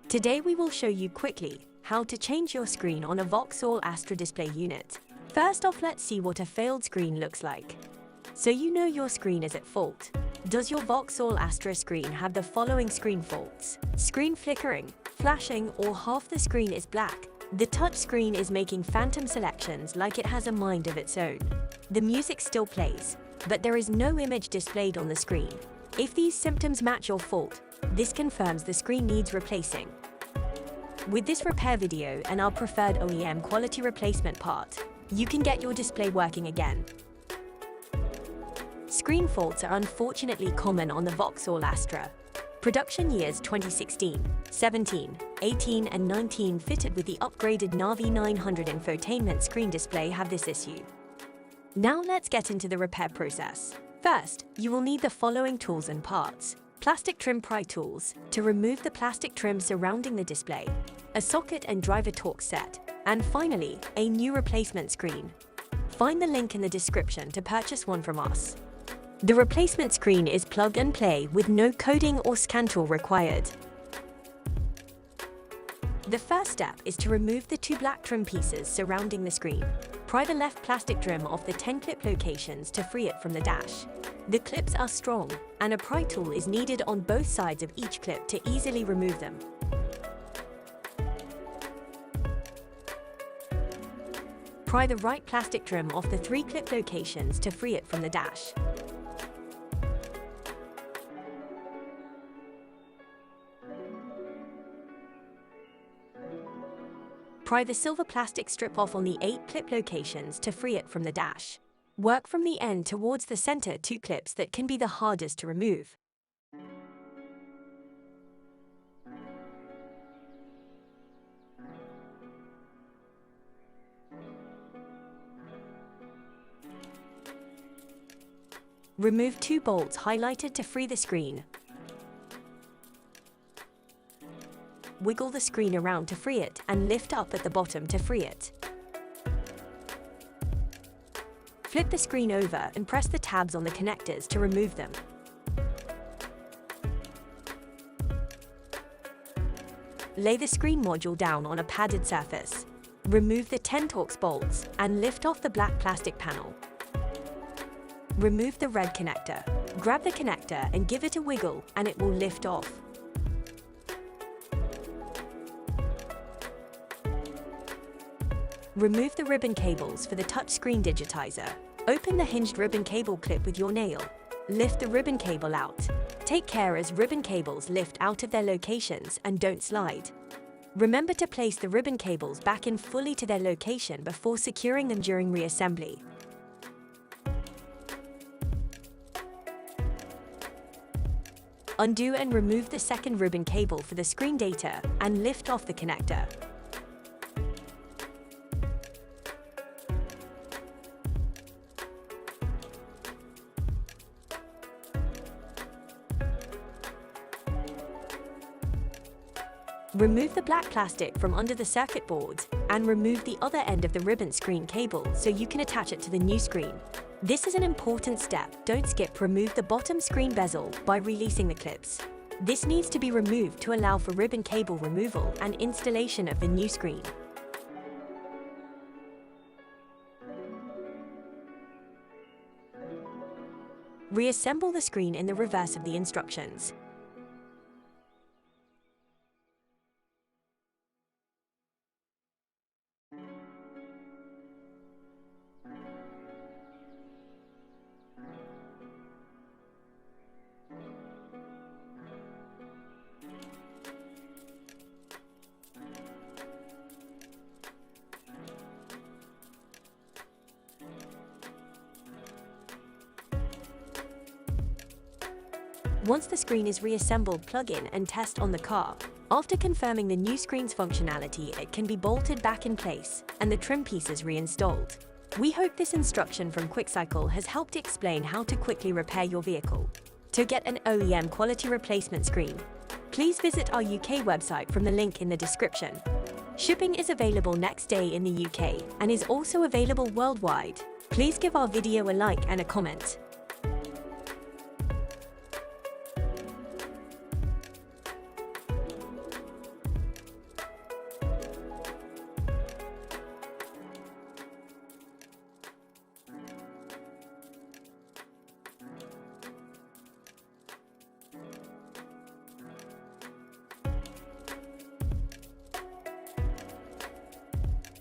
Today we will show you quickly how to change your screen on a Vauxhall Astra display unit. First off, let's see what a failed screen looks like. So you know your screen is at fault. Does your Vauxhall Astra screen have the following screen faults? Screen flickering, flashing, or half the screen is black. The touch screen is making phantom selections like it has a mind of its own. The music still plays, but there is no image displayed on the screen. If these symptoms match your fault, this confirms the screen needs replacing. With this repair video and our preferred OEM quality replacement part, you can get your display working again. Screen faults are unfortunately common on the Vauxhall Astra. Production years 2016, 17, 18 and 19 fitted with the upgraded Navi 900 infotainment screen display have this issue. Now let's get into the repair process. First, you will need the following tools and parts. Plastic trim pry tools to remove the plastic trim surrounding the display, a socket and driver torque set, and finally, a new replacement screen. Find the link in the description to purchase one from us. The replacement screen is plug and play with no coding or scan tool required. The first step is to remove the two black trim pieces surrounding the screen. Pry the left plastic trim off the 10 clip locations to free it from the dash. The clips are strong, and a pry tool is needed on both sides of each clip to easily remove them. Pry the right plastic trim off the 3 clip locations to free it from the dash. Pry the silver plastic strip off on the 8 clip locations to free it from the dash. Work from the end towards the center 2 clips that can be the hardest to remove. Remove 2 bolts highlighted to free the screen. Wiggle the screen around to free it and lift up at the bottom to free it. Flip the screen over and press the tabs on the connectors to remove them. Lay the screen module down on a padded surface. Remove the 10 Torx bolts and lift off the black plastic panel. Remove the red connector. Grab the connector and give it a wiggle and it will lift off. Remove the ribbon cables for the touchscreen digitizer. Open the hinged ribbon cable clip with your nail. Lift the ribbon cable out. Take care as ribbon cables lift out of their locations and don't slide. Remember to place the ribbon cables back in fully to their location before securing them during reassembly. Undo and remove the second ribbon cable for the screen data and lift off the connector. Remove the black plastic from under the circuit board and remove the other end of the ribbon screen cable so you can attach it to the new screen. This is an important step. Don't skip. Remove the bottom screen bezel by releasing the clips. This needs to be removed to allow for ribbon cable removal and installation of the new screen. Reassemble the screen in the reverse of the instructions. Once the screen is reassembled, plug in and test on the car. After confirming the new screen's functionality, it can be bolted back in place and the trim pieces reinstalled. We hope this instruction from QuickCycle has helped explain how to quickly repair your vehicle. To get an OEM quality replacement screen, please visit our UK website from the link in the description. Shipping is available next day in the UK and is also available worldwide. Please give our video a like and a comment.